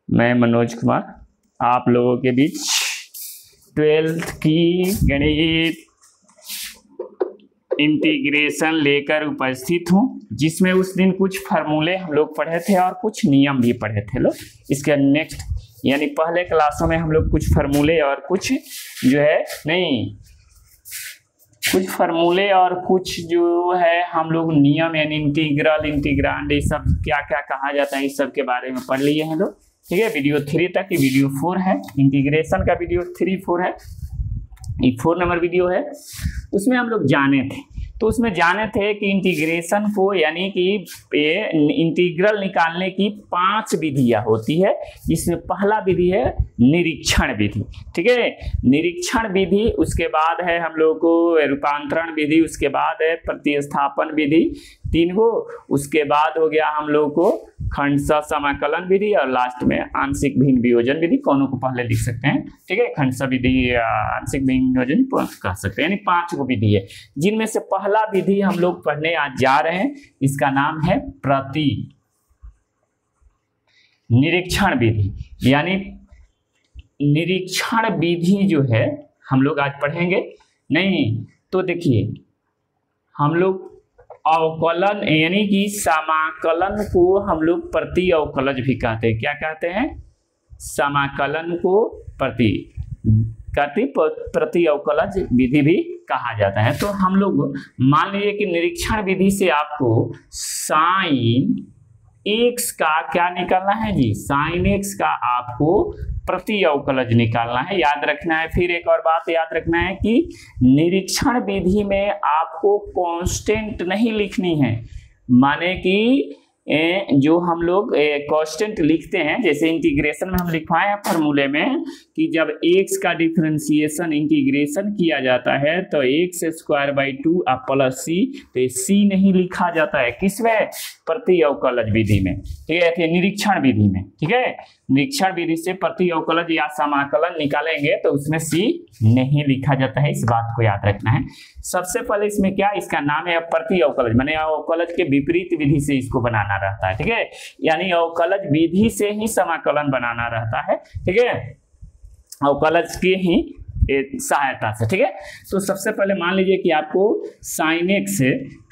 मैं मनोज कुमार आप लोगों के बीच 12th की गणित इंटीग्रेशन लेकर उपस्थित हूँ, जिसमें उस दिन कुछ फार्मूले हम लोग पढ़े थे और कुछ नियम भी पढ़े थे लोग। इसके नेक्स्ट यानी पहले क्लासों में हम लोग कुछ फार्मूले और कुछ जो है कुछ फार्मूले और कुछ जो है हम लोग नियम यानी इंटीग्रल इंटीग्रांड ये सब क्या क्या कहा जाता है इस सब के बारे में पढ़ लिए हैं लोग। ठीक है, वीडियो 3 तक की वीडियो 4 है, इंटीग्रेशन का वीडियो 3-4 है, ये 4 नंबर वीडियो है। उसमें हम लोग जाने थे, तो उसमें जाने थे कि इंटीग्रेशन को यानी कि इंटीग्रल निकालने की 5 विधियां होती है, जिसमें पहला विधि है निरीक्षण विधि। ठीक है, निरीक्षण विधि, उसके बाद है हम लोग को रूपांतरण विधि, उसके बाद है प्रतिस्थापन विधि 3 गो, उसके बाद हो गया हम लोग को खंडशः समाकलन विधि और लास्ट में आंशिक भिन्न वियोजन विधि। कौनों को पहले लिख सकते हैं। ठीक है, खंडशः विधि आंशिक भिन्न वियोजन कह सकते हैं, यानी 5 गो विधि है, जिनमें से पहला विधि हम लोग पढ़ने आज जा रहे हैं, इसका नाम है प्रति निरीक्षण विधि। यानी निरीक्षण विधि जो है हम लोग आज पढ़ेंगे। नहीं तो देखिए, हम लोग अवकलन यानी कि समाकलन को हम लोग प्रति अवकलज भी कहते हैं। क्या कहते हैं? समाकलन को प्रति अवकलज विधि भी कहा जाता है। तो हम लोग मान लीजिए कि निरीक्षण विधि से आपको साइन x का क्या निकालना है जी? साइन x का आपको प्रति अवकलज निकालना है, याद रखना है। फिर एक और बात याद रखना है कि निरीक्षण विधि में आपको कांस्टेंट नहीं लिखनी है, माने कि जो हम लोग कांस्टेंट लिखते हैं, जैसे इंटीग्रेशन में हम लिखवाए हैं फॉर्मूले में कि जब x का डिफरेंशिएशन इंटीग्रेशन किया जाता है तो x² 2 प्लस c, तो c नहीं लिखा जाता है किसमें? प्रति अवकलज विधि में। ठीक है, निरीक्षण विधि में। ठीक है, निरीक्षण विधि से प्रति अवकलज या समाकलन निकालेंगे तो उसमें c नहीं लिखा जाता है, इस बात को याद रखना है। सबसे पहले इसमें क्या, इसका नाम है प्रति अवकलज, माने अवकलज के विपरीत विधि से इसको बनाना रहता है। ठीक है, यानी अवकलज विधि से ही समाकलन बनाना रहता है। ठीक है, अवकलज की ही सहायता से। ठीक है, तो सबसे पहले मान लीजिए कि आपको साइन x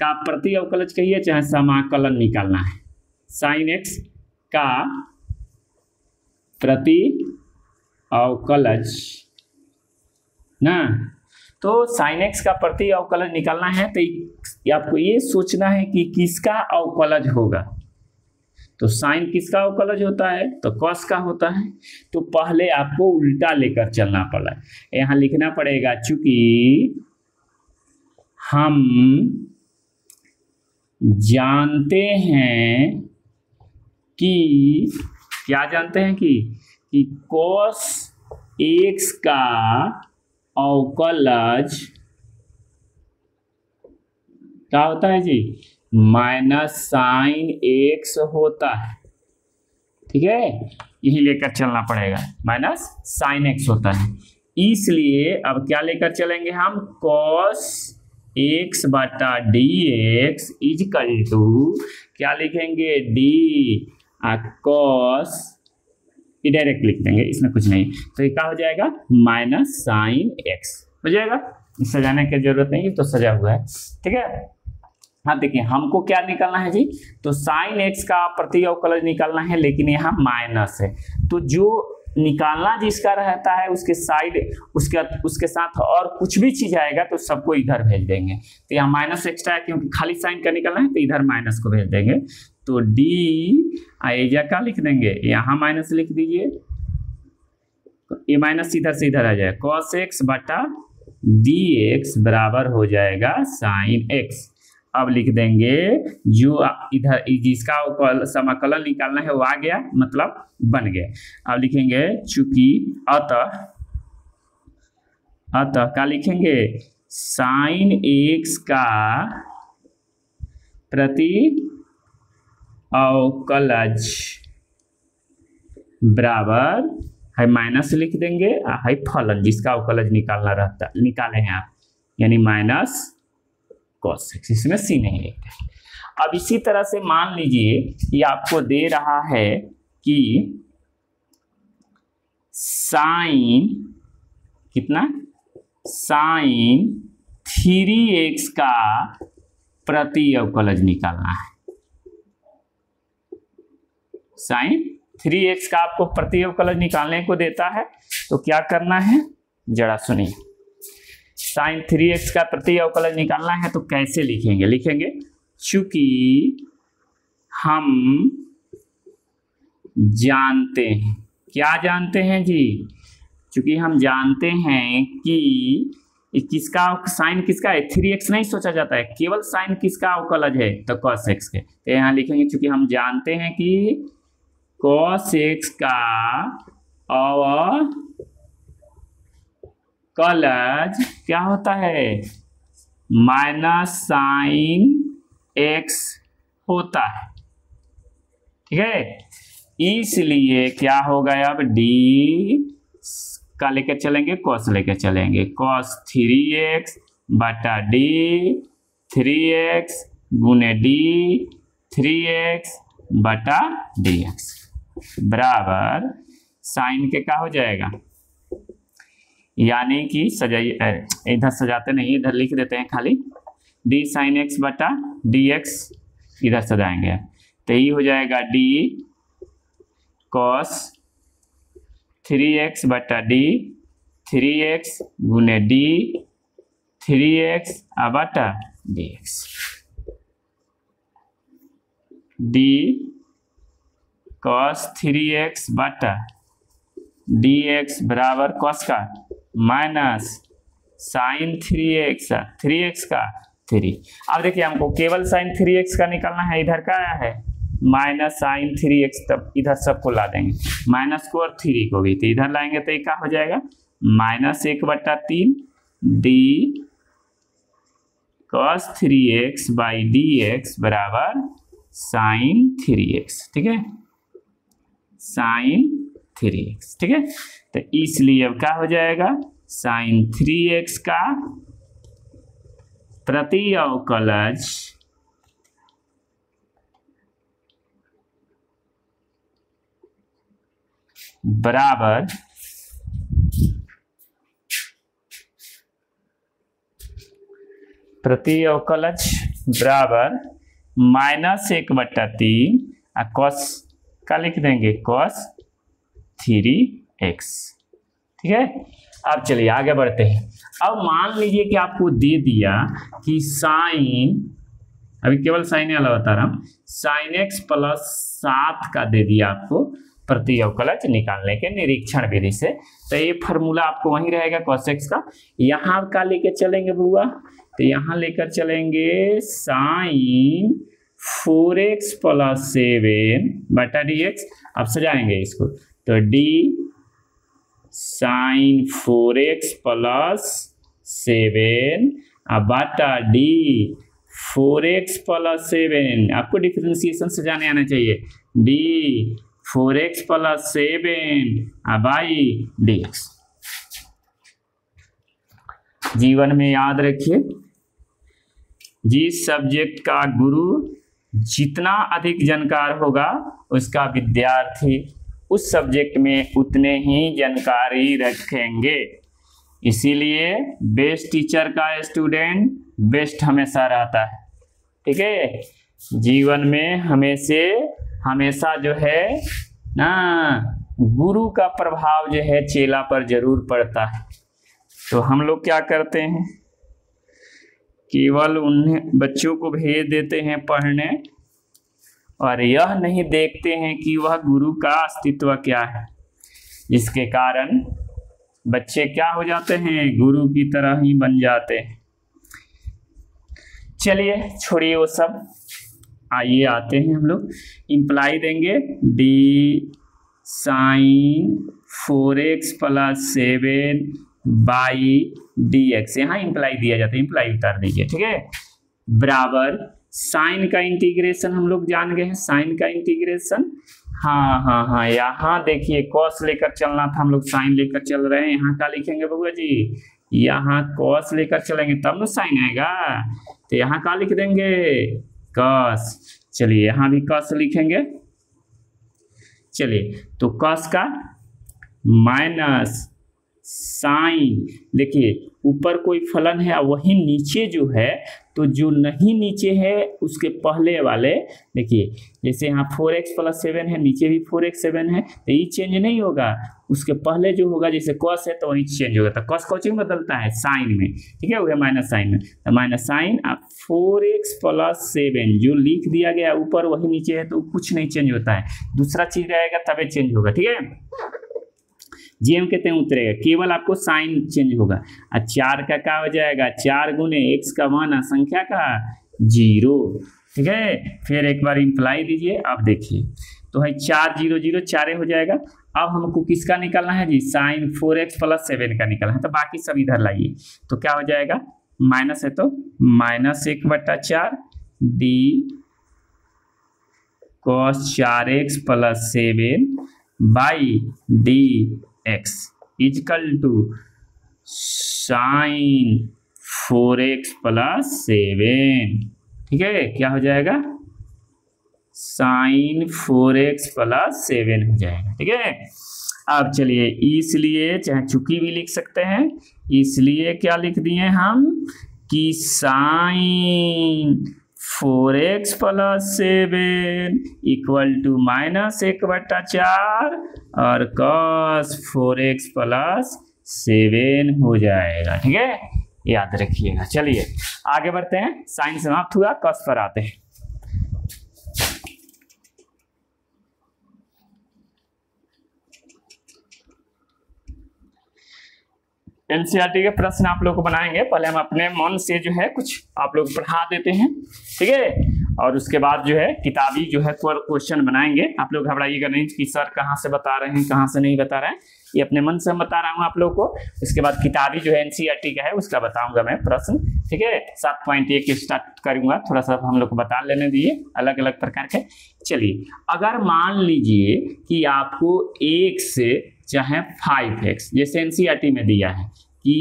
का प्रति अवकलज कहिए चाहे समाकलन निकालना है। साइन x का प्रति अवकलज ना, तो साइन x का प्रति अवकलज निकालना है तो आपको ये सोचना है कि किसका अवकलज होगा। तो साइन किसका अवकलज होता है? तो कॉस का होता है। तो पहले आपको उल्टा लेकर चलना पड़ा, यहाँ लिखना पड़ेगा चूंकि हम जानते हैं कि क्या जानते हैं कि कॉस x का अवकलज क्या होता है जी? माइनस साइन x होता है। ठीक है, यही लेकर चलना पड़ेगा, माइनस साइन x होता है। इसलिए अब क्या लेकर चलेंगे हम? cos x बटा dx इजकल टू क्या लिखेंगे? d cos, ये डायरेक्ट लिख देंगे, इसमें कुछ नहीं। तो ये क्या हो जाएगा? माइनस साइन x हो जाएगा। सजाने की जरूरत नहीं, तो सजा हुआ है। ठीक है, हाँ देखिए, हमको क्या निकालना है जी? तो साइन x का प्रति अवकलज निकालना है, लेकिन यहाँ माइनस है, तो जो निकालना जिसका रहता है उसके साइड उसके साथ और कुछ भी चीज आएगा तो सबको इधर भेज देंगे। तो यहाँ माइनस एक्स्ट्रा है क्योंकि खाली साइन का निकालना है, तो इधर माइनस को भेज देंगे। तो डी आएगा, क्या लिख देंगे? यहाँ माइनस लिख दीजिए, ये माइनस इधर से इधर आ जाएगा, cos x बटा dx बराबर हो जाएगा साइन x। अब लिख देंगे जो इधर जिसका समाकलन निकालना है वो आ गया, मतलब बन गया। अब लिखेंगे चूंकि अतः क्या लिखेंगे? साइन x का प्रति अवकलज बराबर है, माइनस लिख देंगे, है फलन जिसका अवकलज निकालना रहता, निकाले हैं आप, यानी माइनस cos x, इसमें c नहीं लिखते। अब इसी तरह से मान लीजिए ये आपको दे रहा है कि साइन कितना, साइन 3x का प्रति अवकलज निकालना है। साइन 3x का आपको प्रति अवकलज निकालने को देता है, तो क्या करना है जरा सुनिए। साइन 3x का प्रति अवकलज निकालना है तो कैसे लिखेंगे, लिखेंगे चूंकि हम जानते हैं, क्या जानते हैं जी, चूंकि हम जानते हैं कि किसका साइन किसका है, 3x नहीं सोचा जाता है, केवल साइन किसका अवकलज है तो cos x के। तो यहाँ लिखेंगे चूंकि हम जानते हैं कि cos x का अवकलज क्या होता है, माइनस साइन x होता है, ठीक है। इसलिए क्या होगा, अब d का लेकर चलेंगे, cos लेकर चलेंगे, cos 3x बटा d 3x गुने d 3x बटा dx बराबर साइन के क्या हो जाएगा, यानी कि सजाइए, इधर सजाते नहीं, इधर लिख देते हैं खाली, d साइन x बटा dx इधर सजाएंगे, तो ये हो जाएगा d cos 3x बटा d 3x गुने d 3x बटा dx, d cos 3x बटा dx बराबर cos का माइनस साइन 3x का 3। अब देखिए हमको केवल साइन 3x का निकालना है, इधर का आया है माइनस साइन 3x, तब इधर सबको ला देंगे, माइनस को और 3 को भी, तो इधर लाएंगे तो ये क्या हो जाएगा minus 1/3 d cos 3x by dx बराबर साइन 3x, ठीक है, साइन 3x, ठीक है। तो इसलिए अब क्या हो जाएगा, साइन 3x का प्रति अवकलज बराबर प्रति अवकलज बराबर माइनस 1/3 cos का लिख देंगे cos 3x, ठीक है। अब चलिए आगे बढ़ते हैं। अब मान लीजिए कि आपको दे दिया कि साइन, अभी केवल साइन वाला बता रहा हूं, साइन x प्लस 7 का दे दिया आपको प्रति अवकलज निकालने के निरीक्षण विधि से, तो ये फार्मूला आपको वहीं रहेगा cos x का। यहाँ का लेकर चलेंगे बुआ, तो यहाँ लेकर चलेंगे साइन 4x प्लस 7 बटा dx। अब सजाएंगे इसको, तो d साइन 4x प्लस 7 बटा d 4x प्लस 7, आपको डिफरेंशिएशन से जाने आना चाहिए, d 4x plus 7 by dx। जीवन में याद रखिए, जिस सब्जेक्ट का गुरु जितना अधिक जानकार होगा उसका विद्यार्थी उस सब्जेक्ट में उतने ही जानकारी रखेंगे। इसीलिए बेस्ट टीचर का स्टूडेंट बेस्ट हमेशा रहता है, ठीक है। जीवन में हमेशा जो है ना, गुरु का प्रभाव जो है चेला पर जरूर पड़ता है। तो हम लोग क्या करते हैं, केवल उन्हें बच्चों को भेज देते हैं पढ़ने, और यह नहीं देखते हैं कि वह गुरु का अस्तित्व क्या है, जिसके कारण बच्चे क्या हो जाते हैं, गुरु की तरह ही बन जाते हैं। चलिए छोड़िए वो सब, आइए आते हैं हम लोग, इम्प्लाई देंगे d sine 4x plus 7 by dx, यहाँ इम्प्लाई दिया जाता है, इम्प्लाई उतार दीजिए, ठीक है, बराबर साइन का इंटीग्रेशन हम लोग जान गए हैं, साइन का इंटीग्रेशन, हाँ, यहाँ देखिए cos लेकर चलना था, हम लोग साइन लेकर चल रहे हैं, यहाँ क्या लिखेंगे बबुआ जी, यहाँ cos लेकर चलेंगे तब ना साइन आएगा, तो यहाँ क्या लिख देंगे cos। चलिए यहाँ भी cos लिखेंगे, चलिए तो cos का माइनस साइन, देखिए ऊपर कोई फलन है वही नीचे जो है, तो जो नहीं नीचे है उसके पहले वाले, देखिए जैसे यहाँ 4x + 7 है, नीचे भी 4x 7 है, तो ये चेंज नहीं होगा, उसके पहले जो होगा जैसे cos है तो वही चेंज होगा, तो cos कोचिंग बदलता है साइन में, ठीक है, हो गया माइनस साइन में, तो माइनस साइन 4x + 7 जो लिख दिया गया ऊपर वही नीचे है, तो कुछ नहीं चेंज होता है, दूसरा चीज रहेगा तभी चेंज होगा, ठीक है। जेम कहते हैं उतरेगा, केवल आपको साइन चेंज होगा। 4 का क्या हो जाएगा, 4 × x का मान संख्या का 0, ठीक है। फिर एक बार इंप्लाई दीजिए, अब देखिए तो है 4 0 0 4 हो जाएगा। अब हमको किसका निकालना है जी, साइन 4x + 7 का निकालना है, तो बाकी सब इधर लाइए, तो क्या हो जाएगा, माइनस है तो -1/4 d cos 4x + 7 dx equal to sine 4x + 7, ठीक है, क्या हो जाएगा, साइन 4x + 7 हो जाएगा, ठीक है। अब चलिए इसलिए चाहे चुकी भी लिख सकते हैं, इसलिए क्या लिख दिए हम कि साइन 4x + 7 = -1/4 और cos 4x + 7 हो जाएगा, ठीक है, याद रखिएगा। चलिए आगे बढ़ते हैं, साइन समाप्त हुआ, cos पर आते हैं। एनसीईआरटी के प्रश्न आप लोग को बनाएंगे, पहले हम अपने मन से जो है कुछ आप लोग पढ़ा देते हैं, ठीक है, और उसके बाद जो है किताबी जो है क्वेश्चन बनाएंगे। आप लोग घबराइएगा नहीं कि सर कहाँ से बता रहे हैं कहाँ से नहीं बता रहे हैं, ये अपने मन से हम बता रहा हूँ आप लोग को। उसके बाद किताबी जो है एनसीईआरटी का है उसका बताऊंगा मैं प्रश्न, ठीक है। 7.1 स्टार्ट करूंगा, थोड़ा सा हम लोग को बता लेने दीजिए अलग अलग प्रकार के। चलिए अगर मान लीजिए कि आपको 1 से चाहे 5x, जैसे एनसीईआरटी में दिया है कि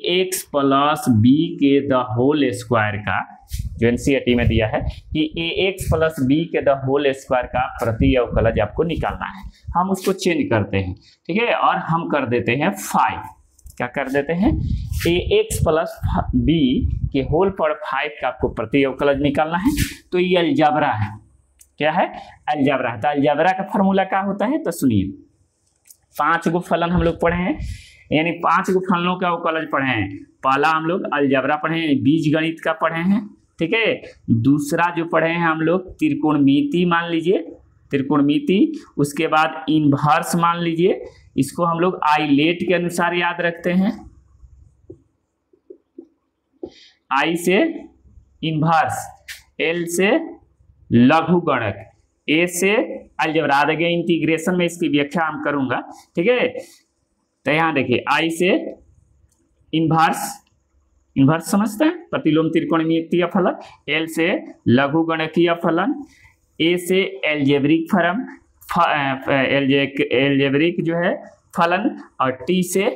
ax + b के द होल स्क्वायर का, जो एनसीईआरटी में दिया है कि ax + b के द होल स्क्वायर का प्रति अवकलज आपको निकालना है, हम उसको चेंज करते हैं, ठीक है, और हम कर देते हैं 5, क्या कर देते हैं, ax + b के होल पर 5 का आपको प्रति अवकलज निकालना है। तो ये अलजेब्रा है, क्या है, अलजेब्रा है। तो अलजेब्रा का फॉर्मूला क्या होता है, तो सुनिए, 5 गो फलन हम लोग पढ़े हैं, यानी 5 गो फलनों का अवकलज पढ़े हैं। पहला हम लोग अलजेब्रा पढ़े हैं, बीज गणित का पढ़े हैं, ठीक है। दूसरा जो पढ़े हैं हम लोग त्रिकोणमिति, मान लीजिए त्रिकोणमिति, उसके बाद इनवर्स मान लीजिए, इसको हम लोग आइलेट के अनुसार याद रखते हैं, आई से इनवर्स, एल से लघुगणक, ए से अलजेब्रा, आगे इंटीग्रेशन में इसकी व्याख्या हम करूंगा, ठीक है। तो यहाँ देखिए आई से इनवर्स, इनवर्स समझते हैं, प्रतिलोम त्रिकोणमितीय फलन, एल से लघुगणकीय फलन, ए से एल्जेब्रिक फलन, एल्जेब्रिक जो है फलन, और टी से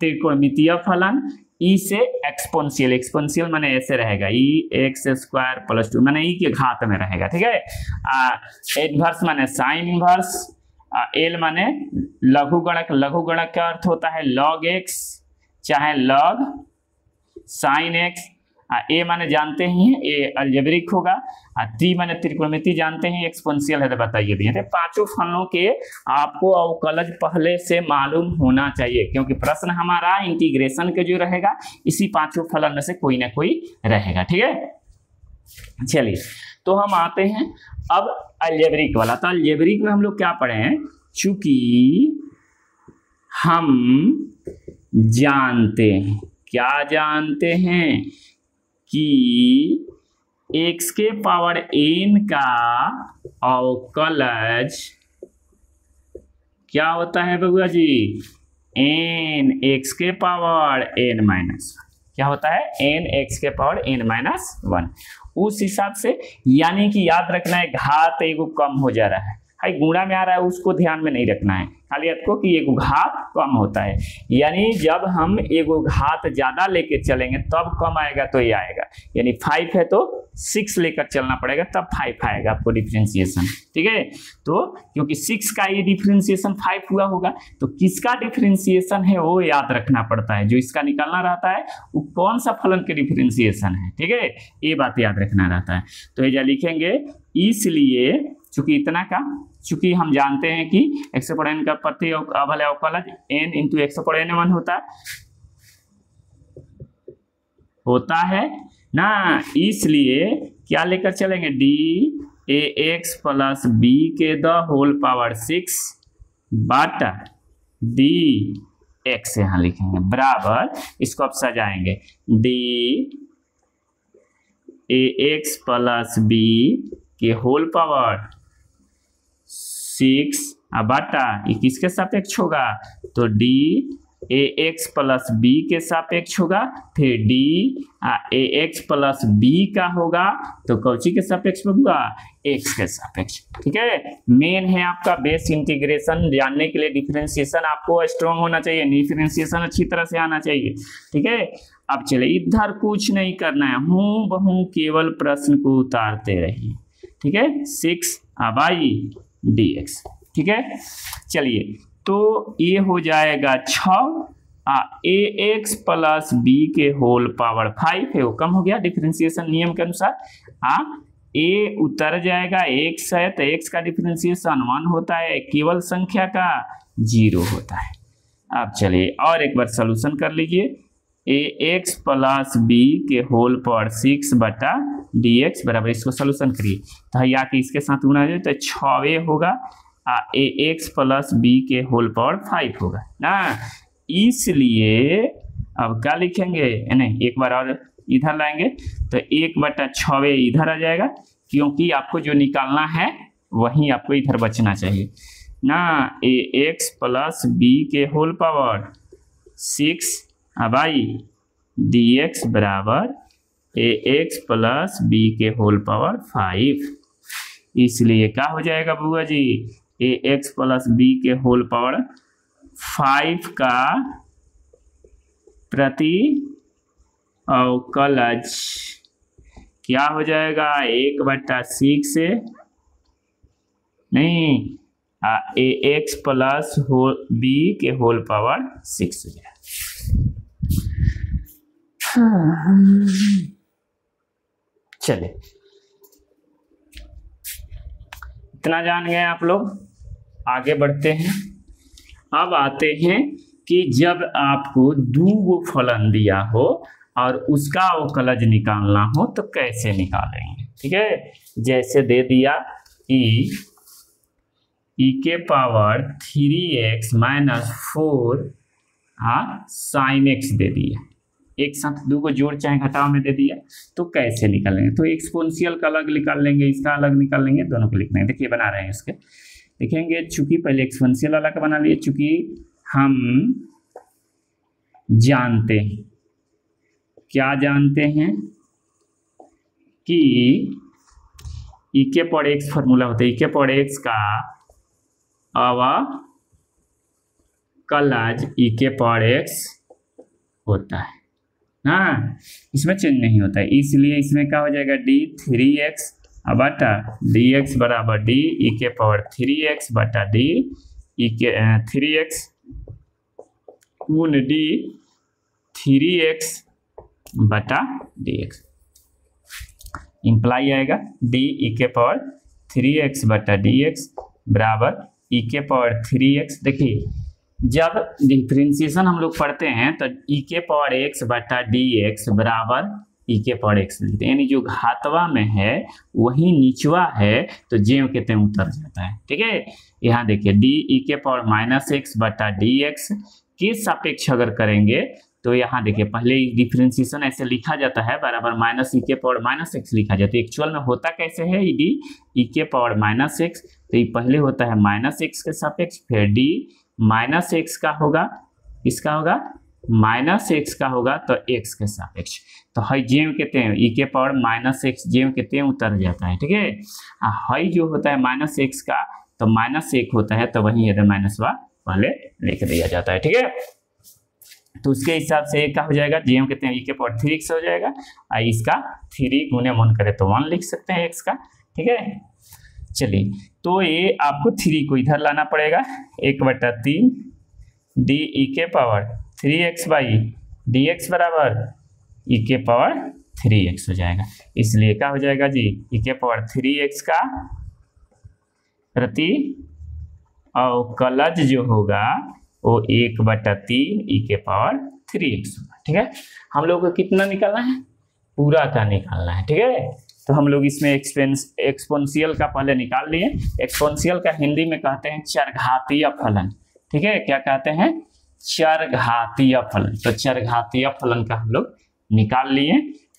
त्रिकोणमितीय फलन, ई से एक्सपोनेंशियल, एक्सपोनेंशियल माने ऐसे रहेगा, e(x² + 2) माने ई के घात में रहेगा, ठीक है। इनवर्स माने साइन इनवर्स, एल माने लघुगणक, लघुगणक का अर्थ होता है log x चाहे log sin x, ए माने जानते ही हैं ए अलजेब्रिक होगा, टी माने त्रिकोणमिति जानते हैं, एक्सपोनेंशियल है तो बताइए दिए थे। पांचों फलनों के आपको अवकलज पहले से मालूम होना चाहिए, क्योंकि प्रश्न हमारा इंटीग्रेशन के जो रहेगा इसी पांचों फलन में से कोई ना कोई रहेगा, ठीक है। चलिए तो हम आते हैं अब अलजेब्रिक वाला। तो अलजेब्रिक में हम लोग क्या पढ़े हैं, चूंकि हम जानते हैं, क्या जानते हैं कि x के पावर n का अवकलज क्या होता है बबुआ जी, n x के पावर n माइनस, क्या होता है, n x के पावर n माइनस 1। उस हिसाब से यानी कि याद रखना है घात एगो कम हो जा रहा है, हाई गुणा में आ रहा है उसको ध्यान में नहीं रखना है, खाली आपको कि एगो घात कम होता है, यानी जब हम एगो घात ज्यादा लेके चलेंगे तब कम आएगा तो ये आएगा, यानी 5 है तो 6 लेकर चलना पड़ेगा तब 5 आएगा आपको डिफरेंशिएशन। ठीक है, तो क्योंकि 6 का ये डिफरेंशिएशन 5 हुआ होगा तो किसका डिफरेंशिएशन है वो याद रखना पड़ता है, जो इसका निकालना रहता है वो कौन सा फलन के डिफरेंशिएशन है। ठीक है, ये बात याद रखना रहता है। तो ये लिखेंगे इसलिए चूंकि इतना का, चूंकि हम जानते हैं कि x पर n का प्रति अवकल अवकलज n इंटू x पर n1 होता है ना, इसलिए क्या लेकर चलेंगे dAx प्लस b के द होल पावर 6 बाटा dx यहाँ लिखेंगे बराबर, इसको अब सजाएंगे dAx प्लस b के होल पावर 6 बाटा ये किसके सापेक्ष होगा, तो dAx प्लस b के सापेक्ष होगा, फिर dAx प्लस b का होगा तो कौची के सापेक्ष में होगा, x के सापेक्ष। ठीक है, मेन है आपका बेस इंटीग्रेशन जानने के लिए डिफरेंशिएशन आपको स्ट्रॉन्ग होना चाहिए, डिफरेंशिएशन अच्छी तरह से आना चाहिए। ठीक है, अब चले इधर कुछ नहीं करना है, हूँ बहू केवल प्रश्न को उतारते रहिए। ठीक है, 6 बाई dx। ठीक है, चलिए तो ये हो जाएगा 6 ax प्लस b के होल पावर 5 है, वो कम हो गया डिफरेंशिएशन नियम के अनुसार। a उतर जाएगा, x है तो x का डिफरेंशिएशन 1 होता है, केवल संख्या का 0 होता है। अब चलिए और एक बार सॉल्यूशन कर लीजिए, ax प्लस b के होल पावर 6 बटा dx बराबर, इसको सॉल्यूशन करिए तो या कि इसके साथ गुणा जाए तो 6 होगा, ax प्लस b के होल पावर 5 होगा ना, इसलिए अब क्या लिखेंगे, नहीं एक बार और इधर लाएंगे तो 1/6 इधर आ जाएगा, क्योंकि आपको जो निकालना है वही आपको इधर बचना चाहिए ना, ax प्लस b के होल पावर 6 बाई dx बराबर ax प्लस b के होल पावर 5, इसलिए क्या हो जाएगा बुआ जी, ax प्लस b के होल पावर 5 का प्रति अवकलज क्या हो जाएगा, 1/6 से नहीं ax प्लस b के होल पावर 6 हो जाएगा। चले इतना जान गए आप लोग, आगे बढ़ते हैं। अब आते हैं कि जब आपको दो फलन दिया हो और उसका अवकलज निकालना हो तो कैसे निकालेंगे। ठीक है, जैसे दे दिया e के power 3x minus 4 sine x दे दिया, एक साथ दो को जोड़ चाहे घटाव में दे दिया, तो कैसे निकालेंगे, तो एक्सपोनेंशियल का अलग निकाल लेंगे, इसका अलग निकाल लेंगे, दोनों को लिखना है। देखिए बना रहे हैं इसके, देखेंगे चूंकि पहले एक्सपोनेंशियल वाला का बना लिए, चूंकि हम जानते हैं, क्या जानते हैं कि e के पावर x फॉर्मूला होता है, e के पावर x का अवकलज e के पावर x होता है ना, इसमें चेंज नहीं होता है, इसलिए इसमें क्या हो जाएगा d3x बटा dx बराबर d e के पावर 3x बटा d e के 3x गुण d 3x बटा dx, इंप्लाई आएगा d e के पावर 3x बटा dx बराबर e के पावर 3x। देखिए जब डिफरेंशिएशन हम लोग पढ़ते हैं तो e के पावर x बटा dx बराबर e के पावर x लिखते हैं, यानी जो घातवा में है वही निचवा है तो ज्यों के त्यों उतर जाता है। ठीक है, यहाँ देखिए d e के पावर माइनस x बटा dx के सापेक्ष अगर करेंगे तो यहाँ देखिए पहले डिफरेंशिएशन ऐसे लिखा जाता है बराबर माइनस ई के पावर माइनस एक्स लिखा जाता है, एक्चुअल में होता कैसे है डी ई के पावर माइनस एक्स, तो ये पहले होता है माइनस एक्स के सापेक्ष, फिर डी माइनस एक्स का होगा, किसका होगा माइनस एक्स का होगा तो एक्स के सापेक्ष, तो हाई जेम कहते हैं ई के पावर माइनस एक्स जेम कहते हैं उतर जाता है। ठीक है, हाई जो होता है माइनस एक्स का तो -1 होता है तो वहीं इधर -1 पहले लिख दिया जाता है। ठीक है, तो उसके हिसाब से ये क्या हो जाएगा, जी हम कहते हैं e⁻3x हो जाएगा, और इसका 3 गुने मन करे तो 1 लिख सकते हैं x का। ठीक है, चलिए तो ये आपको 3 को इधर लाना पड़ेगा, 1/3 d(3x/dx) बराबर e⁻3x हो जाएगा। इसलिए क्या हो जाएगा जी, e⁻3x का प्रति अवकलज जो होगा वो 1/3 e⁻3x होगा। ठीक है, हम लोग को कितना निकालना है, पूरा का निकालना है। ठीक है, तो हम लोग इसमें एक्सपोनेंशियल का पहले निकाल लिए। एक्सपोनेंशियल का हिंदी में कहते हैं चरघातीय फलन। ठीक है, क्या कहते हैं, चरघातीय फलन। तो चरघातीय फलन का हम लोग निकाल लिए।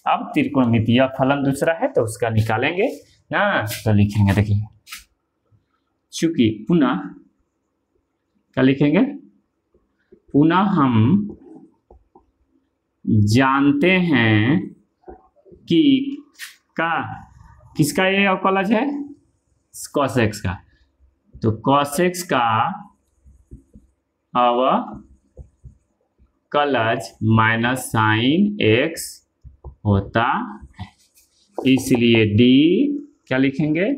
अब त्रिकोणमितीय फलन दूसरा है तो उसका निकालेंगे ना, तो लिखेंगे, देखिए चूंकि पुनः क्या लिखेंगे, पुनः हम जानते हैं कि किसका ये अवकलज है, cos x का, तो cos x का अवकलज -sin x होता है। इसलिए d क्या लिखेंगे,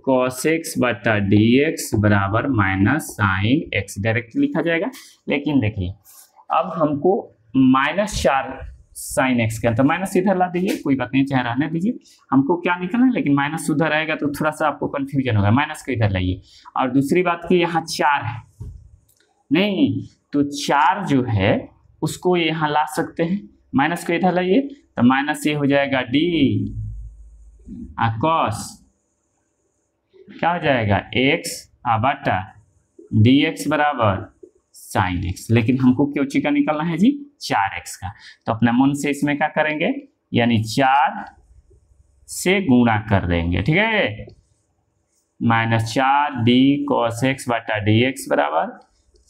cos x/dx बराबर -sin x डायरेक्ट लिखा जाएगा। लेकिन देखिए अब हमको -4 sin x का, तो माइनस इधर ला दीजिए, कोई बात नहीं, चाहे रहने दीजिए। हमको क्या निकलना है, लेकिन माइनस उधर आएगा तो थोड़ा सा आपको कंफ्यूजन होगा, माइनस को इधर लाइए। और दूसरी बात कि यहाँ 4 है नहीं, तो 4 जो है उसको यहाँ ला सकते हैं, माइनस को इधर लाइए तो माइनस ये हो जाएगा d cos क्या हो जाएगा x/dx बराबर sin x। लेकिन हमको क्यों का निकलना है जी, 4x का, तो अपने मन से इसमें क्या करेंगे, यानी 4 से गुणा कर देंगे। ठीक है, -4 d cos x/dx बराबर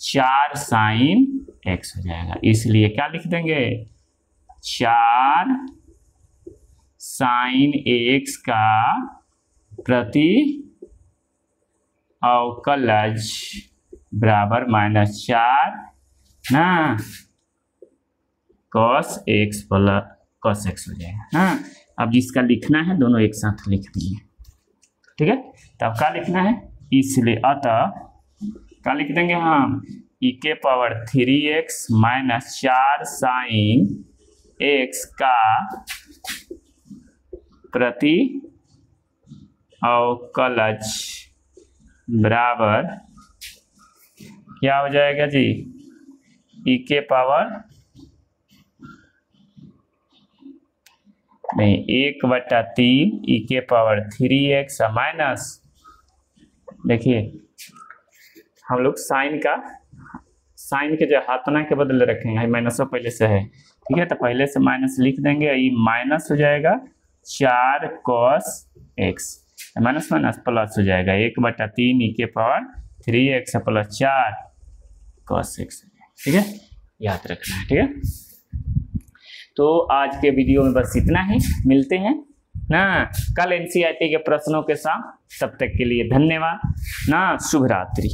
4 sin x हो जाएगा। इसलिए क्या लिख देंगे, 4 sin x का प्रति अवकलज बराबर -4 ना cos x plus cos x हो जाएगा। हाँ, अब जिसका लिखना है दोनों एक साथ लिख दिए। ठीक है, तब क्या लिखना है, इसलिए अतः क्या लिख देंगे हम, e⁻3x -4 sin x का प्रति अवकलज बराबर क्या हो जाएगा जी, नहीं 1/3 e⁻3x माइनस, देखिए हम लोग साइन के जो हाथना के बदले रखेंगे, माइनस पहले से है। ठीक है, तो पहले से माइनस लिख देंगे, ये माइनस हो जाएगा 4 cos x, minus minus plus हो जाएगा 1/3 e⁻3x प्लस 4 cos x। ठीक है, याद रखना है। ठीक है, तो आज के वीडियो में बस इतना ही, मिलते हैं ना कल NCERT के प्रश्नों के साथ। तब तक के लिए धन्यवाद ना, शुभ रात्रि।